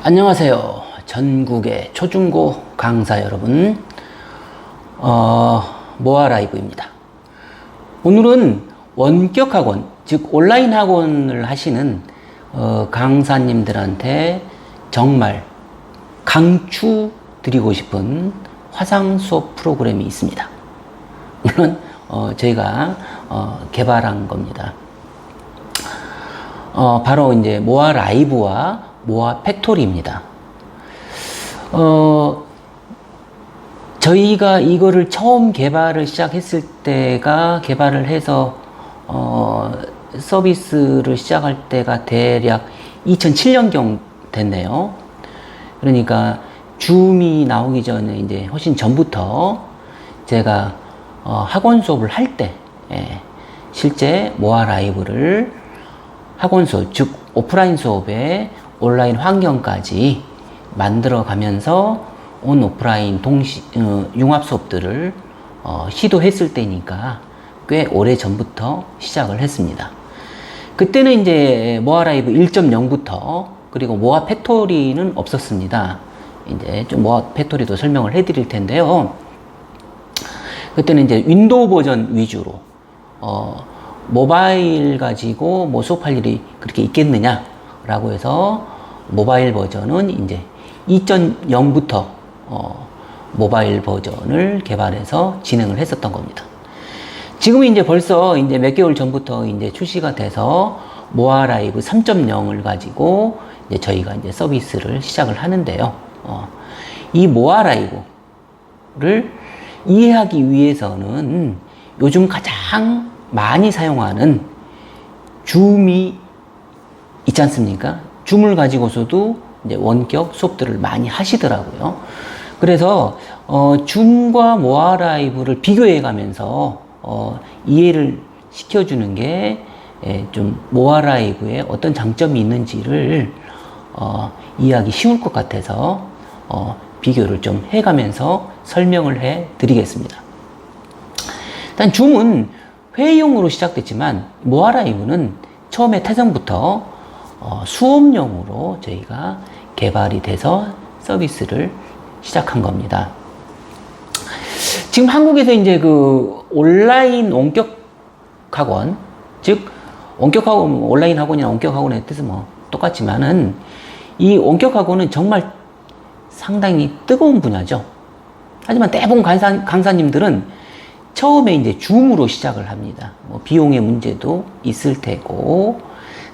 안녕하세요. 전국의 초중고 강사 여러분, 모아라이브입니다. 오늘은 원격 학원, 즉 온라인 학원을 하시는 강사님들한테 정말 강추드리고 싶은 화상 수업 프로그램이 있습니다. 물론 저희가 개발한 겁니다. 바로 이제 모아라이브와 모아 팩토리입니다. 저희가 이거를 처음 개발을 시작했을 때가 개발을 해서 서비스를 시작할 때가 대략 2007년경 됐네요. 그러니까 줌이 나오기 전에 이제 훨씬 전부터 제가 학원 수업을 할 때 실제 모아 라이브를 학원 수업, 즉 오프라인 수업에 온라인 환경까지 만들어 가면서 온 오프라인 융합 수업들을 시도했을 때니까 꽤 오래 전부터 시작을 했습니다. 그때는 이제 모아 라이브 1.0부터 그리고 모아 팩토리는 없었습니다. 이제 좀 모아 팩토리도 설명을 해 드릴 텐데요. 그때는 이제 윈도우 버전 위주로 모바일 가지고 뭐 수업할 일이 그렇게 있겠느냐라고 해서 모바일 버전은 이제 2.0부터 모바일 버전을 개발해서 진행을 했었던 겁니다. 지금은 이제 벌써 이제 몇 개월 전부터 이제 출시가 돼서 모아 라이브 3.0을 가지고 이제 저희가 이제 서비스를 시작을 하는데요. 이 모아 라이브를 이해하기 위해서는 요즘 가장 많이 사용하는 줌이 있지 않습니까? 줌을 가지고서도 이제 원격 수업들을 많이 하시더라고요. 그래서 줌과 모아 라이브를 비교해 가면서 이해를 시켜주는 게 좀 모아 라이브에 어떤 장점이 있는지를 이해하기 쉬울 것 같아서 비교를 좀 해가면서 설명을 해 드리겠습니다. 일단 줌은 회의용으로 시작됐지만 모아 라이브는 처음에 태생부터 수업용으로 저희가 개발이 돼서 서비스를 시작한 겁니다. 지금 한국에서 이제 그 온라인 원격 학원, 즉 원격 학원, 온라인 학원이나 원격 학원의 뜻은 뭐 똑같지만은 이 원격 학원은 정말 상당히 뜨거운 분야죠. 하지만 대부분 강사님들은 처음에 이제 줌으로 시작을 합니다. 뭐 비용의 문제도 있을 테고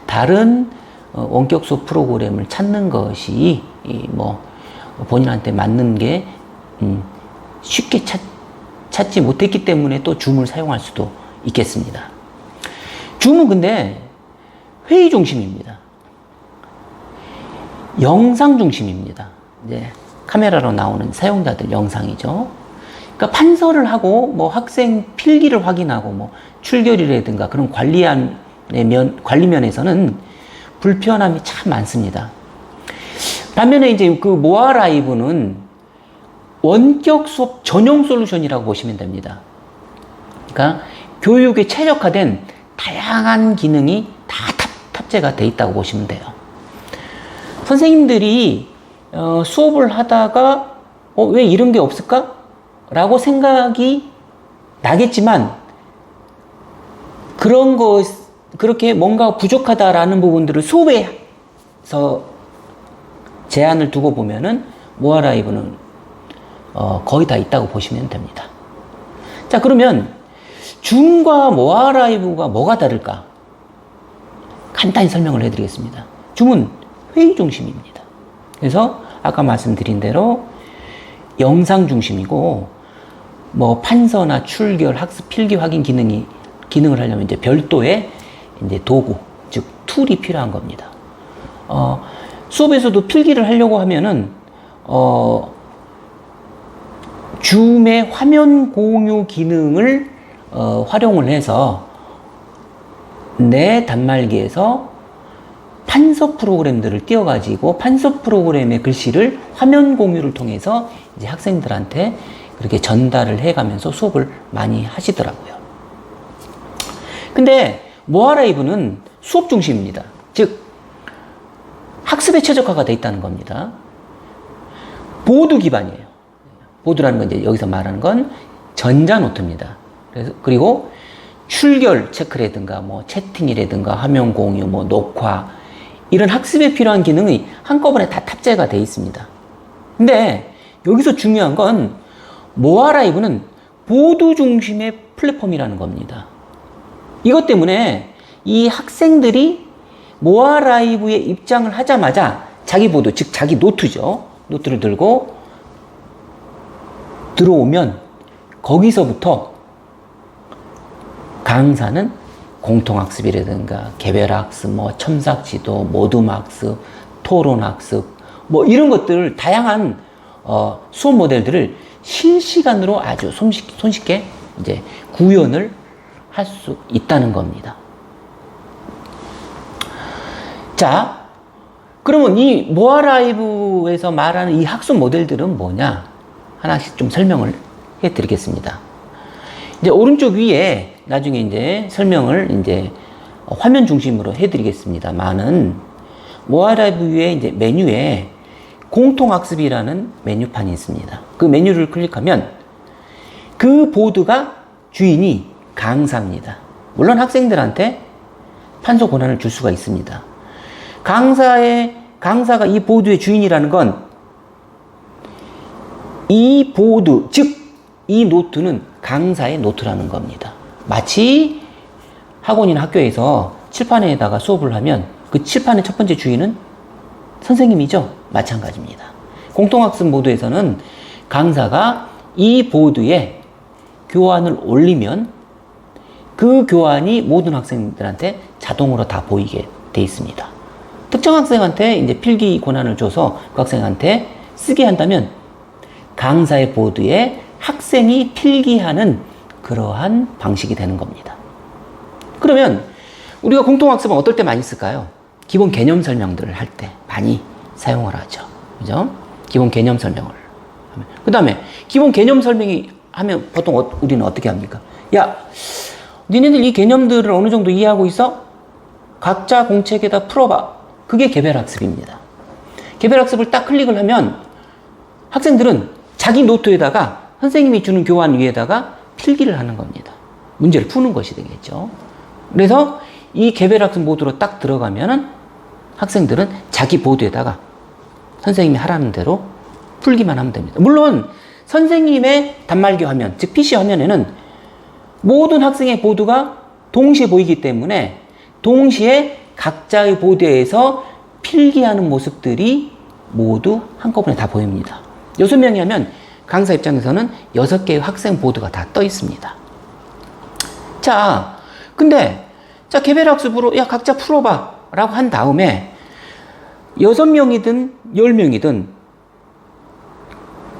다른 원격 수업 프로그램을 찾는 것이 뭐 본인한테 맞는 게 쉽게 찾지 못했기 때문에 또 줌을 사용할 수도 있겠습니다. 줌은 근데 회의 중심입니다. 영상 중심입니다. 이제 카메라로 나오는 사용자들 영상이죠. 그러니까 판서를 하고 뭐 학생 필기를 확인하고 뭐 출결이라든가 그런 관리면에서는 불편함이 참 많습니다. 반면에 이제 그 모아 라이브는 원격 수업 전용 솔루션이라고 보시면 됩니다. 그러니까 교육에 최적화된 다양한 기능이 다 탑재가 돼 있다고 보시면 돼요. 선생님들이 수업을 하다가 왜 이런 게 없을까? 라고 생각이 나겠지만 그렇게 뭔가 부족하다라는 부분들을 수업에서 제한을 두고 보면은 모아 라이브는 거의 다 있다고 보시면 됩니다. 자, 그러면 줌과 모아 라이브가 뭐가 다를까? 간단히 설명을 해드리겠습니다. 줌은 회의 중심입니다. 그래서 아까 말씀드린 대로 영상 중심이고 뭐 판서나 출결, 학습 필기 확인 기능을 하려면 이제 별도의 이제 도구, 즉 툴이 필요한 겁니다. 수업에서도 필기를 하려고 하면은 줌의 화면 공유 기능을 활용을 해서 내 단말기에서 판서 프로그램들을 띄워가지고 판서 프로그램의 글씨를 화면 공유를 통해서 이제 학생들한테 그렇게 전달을 해가면서 수업을 많이 하시더라고요. 근데 모아 라이브는 수업 중심입니다. 즉 학습에 최적화가 돼 있다는 겁니다. 보드 기반이에요. 보드라는 건 이제 여기서 말하는 건 전자노트입니다. 그리고 출결 체크라든가 뭐 채팅이라든가 화면 공유, 뭐 녹화 이런 학습에 필요한 기능이 한꺼번에 다 탑재가 돼 있습니다. 근데 여기서 중요한 건 모아라이브는 보드 중심의 플랫폼이라는 겁니다. 이것 때문에 이 학생들이 모아라이브에 입장을 하자마자 자기 보드, 즉 자기 노트죠. 노트를 들고 들어오면 거기서부터 강사는 공통학습이라든가 개별학습, 뭐 첨삭지도, 모둠학습, 토론학습 뭐 이런 것들 다양한 수업 모델들을 실시간으로 아주 손쉽게 이제 구현을 할 수 있다는 겁니다. 자, 그러면 이 모아라이브에서 말하는 이 학습 모델들은 뭐냐? 하나씩 좀 설명을 해 드리겠습니다. 이제 오른쪽 위에 나중에 이제 설명을 이제 화면 중심으로 해 드리겠습니다만은 모아라이브 위에 이제 메뉴에 공통학습이라는 메뉴판이 있습니다. 그 메뉴를 클릭하면 그 보드가 주인이 강사입니다. 물론 학생들한테 판소 권한을 줄 수가 있습니다. 강사가 이 보드의 주인이라는 건 이 보드, 즉 이 노트는 강사의 노트라는 겁니다. 마치 학원이나 학교에서 칠판에다가 수업을 하면 그 칠판의 첫 번째 주인은 선생님이죠. 마찬가지입니다. 공통학습 모드에서는 강사가 이 보드에 교환을 올리면 그 교환이 모든 학생들한테 자동으로 다 보이게 돼 있습니다. 특정 학생한테 이제 필기 권한을 줘서 그 학생한테 쓰게 한다면 강사의 보드에 학생이 필기하는 그러한 방식이 되는 겁니다. 그러면 우리가 공통학습은 어떨 때 많이 쓸까요? 기본 개념 설명들을 할 때 많이 사용을 하죠. 그죠? 기본 개념 설명을 하면. 그 다음에 기본 개념 설명이 하면 보통 우리는 어떻게 합니까? 야, 니네들 이 개념들을 어느 정도 이해하고 있어? 각자 공책에다 풀어봐. 그게 개별학습입니다. 개별학습을 딱 클릭을 하면 학생들은 자기 노트에다가 선생님이 주는 교환 위에다가 필기를 하는 겁니다. 문제를 푸는 것이 되겠죠. 그래서 이 개별학습 모드로 딱 들어가면은 학생들은 자기 보드에다가 선생님이 하라는 대로 풀기만 하면 됩니다. 물론 선생님의 단말기 화면, 즉 PC 화면에는 모든 학생의 보드가 동시에 보이기 때문에 동시에 각자의 보드에서 필기하는 모습들이 모두 한꺼번에 다 보입니다. 6명이 하면 강사 입장에서는 6개의 학생 보드가 다 떠 있습니다. 자, 근데 자 개별학습으로 야 각자 풀어봐 라고 한 다음에 6명이든 10명이든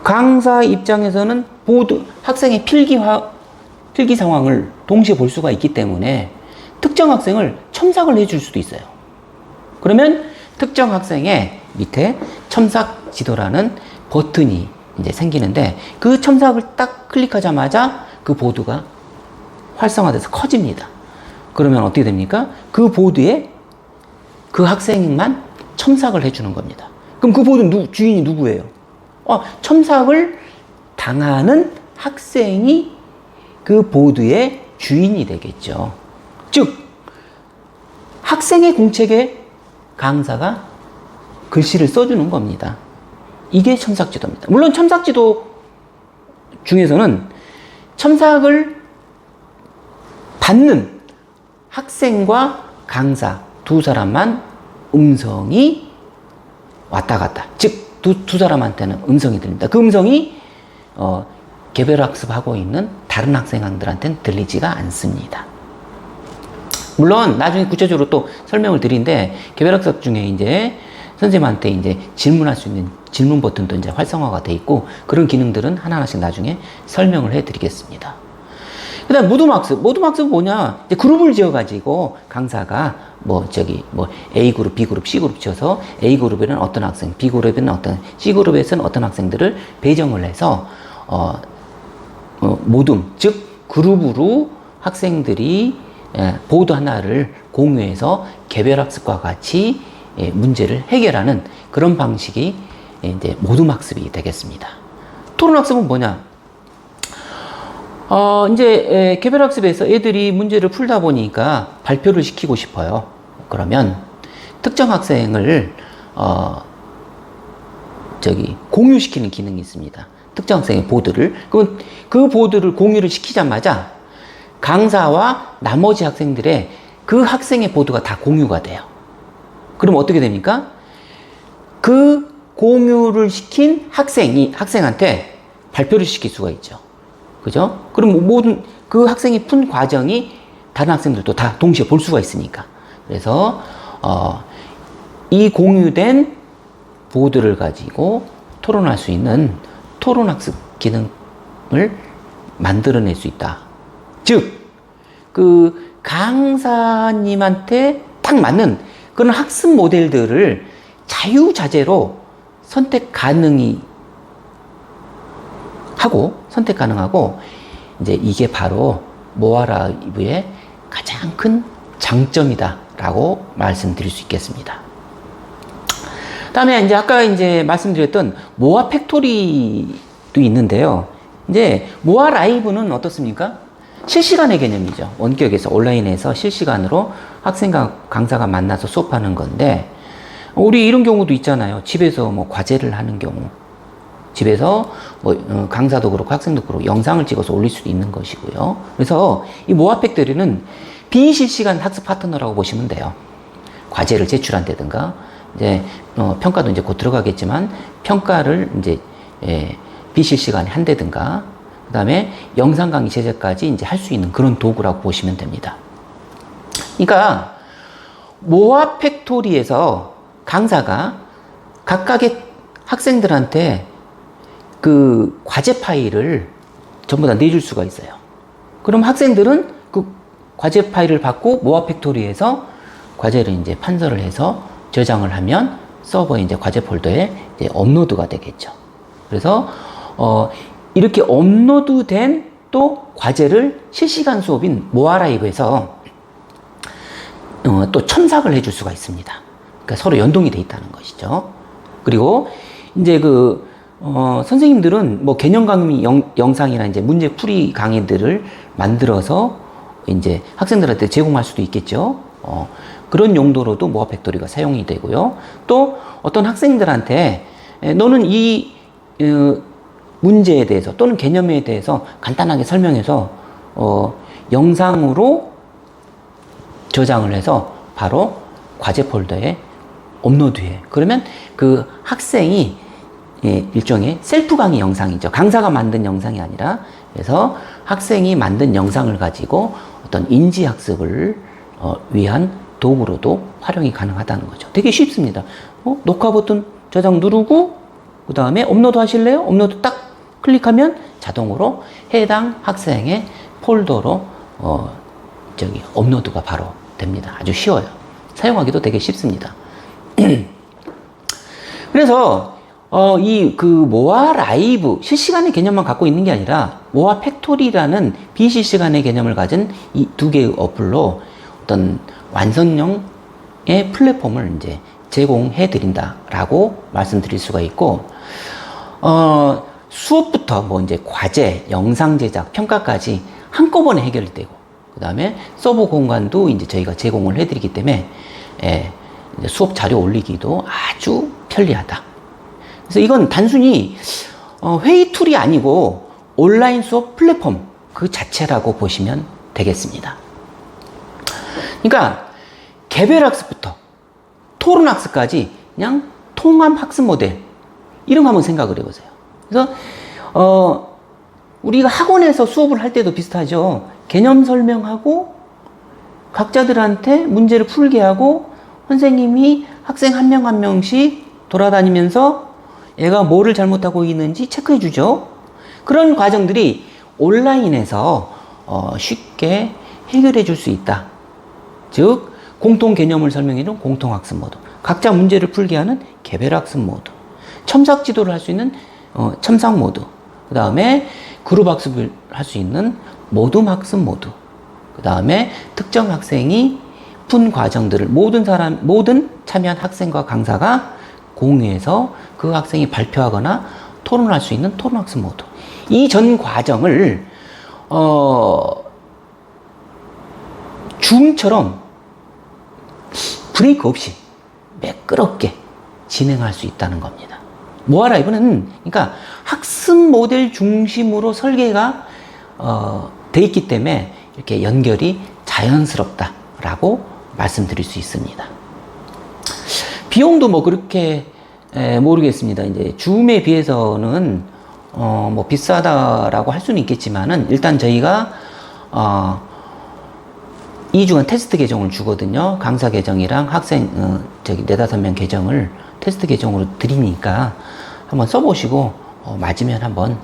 강사 입장에서는 보드 학생의 필기 상황을 동시에 볼 수가 있기 때문에 특정 학생을 첨삭을 해줄 수도 있어요. 그러면 특정 학생의 밑에 첨삭 지도라는 버튼이 이제 생기는데 그 첨삭을 딱 클릭하자마자 그 보드가 활성화돼서 커집니다. 그러면 어떻게 됩니까? 그 보드에 그 학생만 첨삭을 해주는 겁니다. 그럼 그 보드 주인이 누구예요? 첨삭을 당하는 학생이 그 보드의 주인이 되겠죠. 즉 학생의 공책에 강사가 글씨를 써주는 겁니다. 이게 첨삭지도입니다. 물론 첨삭지도 중에서는 첨삭을 받는 학생과 강사 두 사람만 음성이 왔다 갔다. 즉 두 사람한테는 음성이 들립니다. 그 음성이 개별학습하고 있는 다른 학생들한테는 들리지가 않습니다. 물론 나중에 구체적으로 또 설명을 드리는데 개별학습 중에 이제 선생님한테 이제 질문할 수 있는 질문 버튼도 이제 활성화가 돼 있고 그런 기능들은 하나하나씩 나중에 설명을 해 드리겠습니다. 그 다음 모둠학습은 뭐냐? 이제 그룹을 지어가지고 강사가 A그룹, B그룹, C그룹 지어서 A그룹에는 어떤 학생, B그룹에는 어떤, C그룹에서는 어떤 학생들을 배정을 해서 모둠, 즉 그룹으로 학생들이 보드 하나를 공유해서 개별학습과 같이 문제를 해결하는 그런 방식이 이제 모둠 학습이 되겠습니다. 토론 학습은 뭐냐? 이제 개별 학습에서 애들이 문제를 풀다 보니까 발표를 시키고 싶어요. 그러면 특정 학생을 공유시키는 기능이 있습니다. 특정 학생의 보드를. 그럼 그 보드를 공유를 시키자마자 강사와 나머지 학생들의 그 학생의 보드가 다 공유가 돼요. 그럼 어떻게 됩니까? 그 공유를 시킨 학생한테 발표를 시킬 수가 있죠. 그죠? 그럼 모든 그 학생이 푼 과정이 다른 학생들도 다 동시에 볼 수가 있으니까. 그래서 이 공유된 보드를 가지고 토론할 수 있는 토론학습 기능을 만들어낼 수 있다. 즉, 그 강사님한테 딱 맞는 그런 학습 모델들을 자유자재로 선택 가능하고, 이제 이게 바로 모아라이브의 가장 큰 장점이다라고 말씀드릴 수 있겠습니다. 다음에 이제 아까 이제 말씀드렸던 모아 팩토리도 있는데요. 이제 모아 라이브는 어떻습니까? 실시간의 개념이죠. 원격에서 온라인에서 실시간으로 학생과 강사가 만나서 수업하는 건데, 우리 이런 경우도 있잖아요. 집에서 뭐 과제를 하는 경우, 집에서 뭐 강사도 그렇고 학생도 그렇고 영상을 찍어서 올릴 수도 있는 것이고요. 그래서 이 모아 팩토리는 비실시간 학습 파트너라고 보시면 돼요. 과제를 제출한다든가, 이제 평가도 이제 곧 들어가겠지만 평가를 이제 비실시간에 한다든가, 그 다음에 영상 강의 제작까지 이제 할 수 있는 그런 도구라고 보시면 됩니다. 그러니까 모아 팩토리에서 강사가 각각의 학생들한테 그 과제 파일을 전부 다 내줄 수가 있어요. 그럼 학생들은 그 과제 파일을 받고 모아 팩토리에서 과제를 이제 판서를 해서 저장을 하면 서버에 이제 과제 폴더에 이제 업로드가 되겠죠. 그래서 이렇게 업로드된 또 과제를 실시간 수업인 모아라이브에서 또 첨삭을 해줄 수가 있습니다. 그러니까 서로 연동이 돼 있다는 것이죠. 그리고 이제 선생님들은 뭐 개념 강의 영상이나 이제 문제 풀이 강의들을 만들어서 이제 학생들한테 제공할 수도 있겠죠. 그런 용도로도 모아 팩토리가 사용이 되고요. 또 어떤 학생들한테 너는 이 문제에 대해서 또는 개념에 대해서 간단하게 설명해서 영상으로 저장을 해서 바로 과제 폴더에 업로드해. 그러면 그 학생이 일종의 셀프 강의 영상이죠. 강사가 만든 영상이 아니라, 그래서 학생이 만든 영상을 가지고 어떤 인지 학습을 위한 도구로도 활용이 가능하다는 거죠. 되게 쉽습니다. 녹화 버튼 저장 누르고 그 다음에 업로드 하실래요? 업로드 딱 클릭하면 자동으로 해당 학생의 폴더로 업로드가 바로 됩니다. 아주 쉬워요. 사용하기도 되게 쉽습니다. 그래서 모아 라이브 실시간의 개념만 갖고 있는 게 아니라 모아 팩토리라는 비실시간의 개념을 가진 이 두 개의 어플로 어떤 완성형의 플랫폼을 이제 제공해 드린다라고 말씀드릴 수가 있고, 수업부터 뭐 이제 과제, 영상 제작, 평가까지 한꺼번에 해결이 되고, 그 다음에 서버 공간도 이제 저희가 제공을 해드리기 때문에 이제 수업 자료 올리기도 아주 편리하다. 그래서 이건 단순히 회의 툴이 아니고 온라인 수업 플랫폼 그 자체라고 보시면 되겠습니다. 그러니까 개별 학습부터 토론 학습까지 그냥 통합 학습 모델, 이런 거 한번 생각을 해보세요. 그래서 우리가 학원에서 수업을 할 때도 비슷하죠. 개념 설명하고 각자들한테 문제를 풀게 하고 선생님이 학생 한 명 한 명씩 돌아다니면서 얘가 뭐를 잘못하고 있는지 체크해 주죠. 그런 과정들이 온라인에서 쉽게 해결해 줄 수 있다. 즉 공통 개념을 설명해 주는 공통학습 모드, 각자 문제를 풀게 하는 개별학습 모드, 첨삭 지도를 할 수 있는 첨삭 모드, 그 다음에 그룹 학습을 할 수 있는 모둠 학습 모드, 그 다음에 특정 학생이 높은 과정들을 모든 참여한 학생과 강사가 공유해서 그 학생이 발표하거나 토론할 수 있는 토론학습 모드. 이 전 과정을, 줌처럼 브레이크 없이 매끄럽게 진행할 수 있다는 겁니다. 모아 라이브는 그러니까 학습 모델 중심으로 설계가 돼 있기 때문에 이렇게 연결이 자연스럽다라고 말씀드릴 수 있습니다. 비용도 뭐 그렇게 모르겠습니다. 이제 줌에 비해서는 뭐 비싸다라고 할 수는 있겠지만은 일단 저희가 2주간 테스트 계정을 주거든요. 강사 계정이랑 학생 4-5명 계정을 테스트 계정으로 드리니까 한번 써보시고 맞으면 한번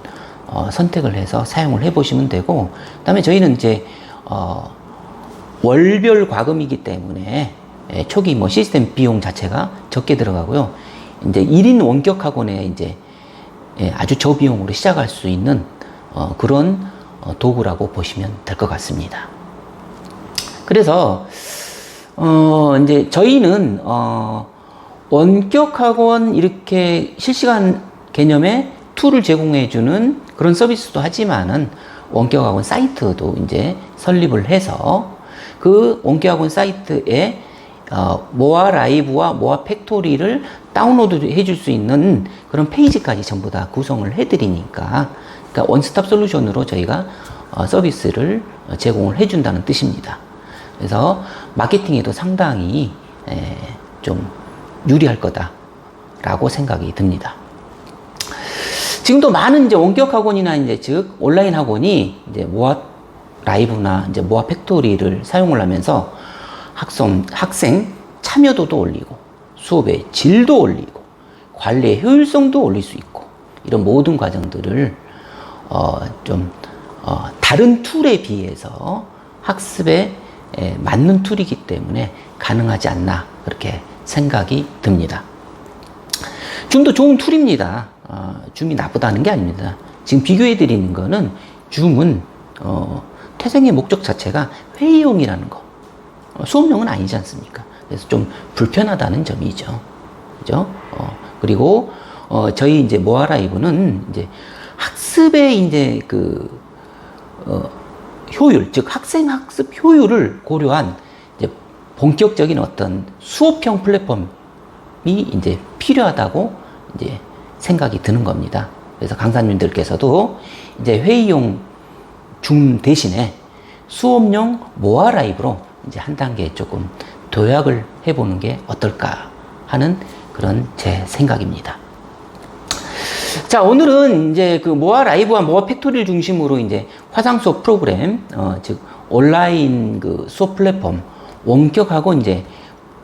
선택을 해서 사용을 해보시면 되고, 그다음에 저희는 이제 월별 과금이기 때문에 초기 뭐 시스템 비용 자체가 적게 들어가고요. 이제 1인 원격 학원에 이제 아주 저비용으로 시작할 수 있는 그런 도구라고 보시면 될 것 같습니다. 그래서 이제 저희는 원격 학원 이렇게 실시간 개념의 툴을 제공해 주는 그런 서비스도 하지만은 원격 학원 사이트도 이제 설립을 해서 그 원격 학원 사이트에 모아 라이브와 모아 팩토리를 다운로드 해줄 수 있는 그런 페이지까지 전부 다 구성을 해드리니까, 그러니까 원스톱 솔루션으로 저희가 서비스를 제공을 해준다는 뜻입니다. 그래서 마케팅에도 상당히 좀 유리할 거다라고 생각이 듭니다. 지금도 많은 이제 원격 학원이나 이제 즉 온라인 학원이 이제 모아 라이브나 이제 모아 팩토리를 사용을 하면서 학생 참여도도 올리고 수업의 질도 올리고 관리의 효율성도 올릴 수 있고, 이런 모든 과정들을 다른 툴에 비해서 학습에 맞는 툴이기 때문에 가능하지 않나 그렇게 생각이 듭니다. 줌도 좋은 툴입니다. 줌이 나쁘다는 게 아닙니다. 지금 비교해 드리는 거는 줌은 태생의 목적 자체가 회의용이라는 거, 수업용은 아니지 않습니까? 그래서 좀 불편하다는 점이죠. 그죠? 그리고 저희 이제 모아 라이브는 이제 학습의 이제 효율, 즉 학생 학습 효율을 고려한 이제 본격적인 어떤 수업형 플랫폼이 이제 필요하다고 이제 생각이 드는 겁니다. 그래서 강사님들께서도 이제 회의용 줌 대신에 수업용 모아 라이브로 이제 한 단계 조금 도약을 해보는 게 어떨까 하는 그런 제 생각입니다. 자, 오늘은 이제 그 모아 라이브와 모아 팩토리를 중심으로 이제 화상 수업 프로그램, 즉 온라인 그 수업 플랫폼 원격하고 이제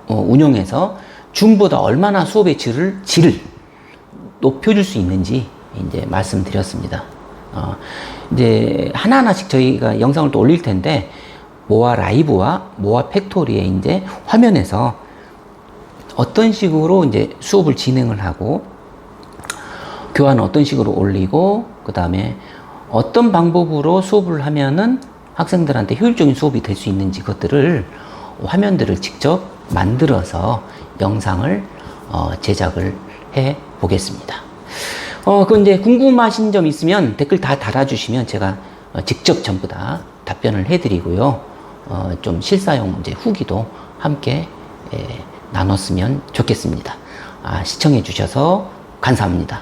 운영해서 줌보다 얼마나 수업의 질을 높여줄 수 있는지 이제 말씀드렸습니다. 이제 하나하나씩 저희가 영상을 또 올릴 텐데, 모아 라이브와 모아 팩토리의 이제 화면에서 어떤 식으로 이제 수업을 진행을 하고, 교환은 어떤 식으로 올리고, 그 다음에 어떤 방법으로 수업을 하면은 학생들한테 효율적인 수업이 될 수 있는지, 그것들을 화면들을 직접 만들어서 영상을 제작을 해 보겠습니다. 그 이제 궁금하신 점 있으면 댓글 다 달아주시면 제가 직접 전부 다 답변을 해드리고요. 좀 실사용 이제 후기도 함께 나눴으면 좋겠습니다. 시청해 주셔서 감사합니다.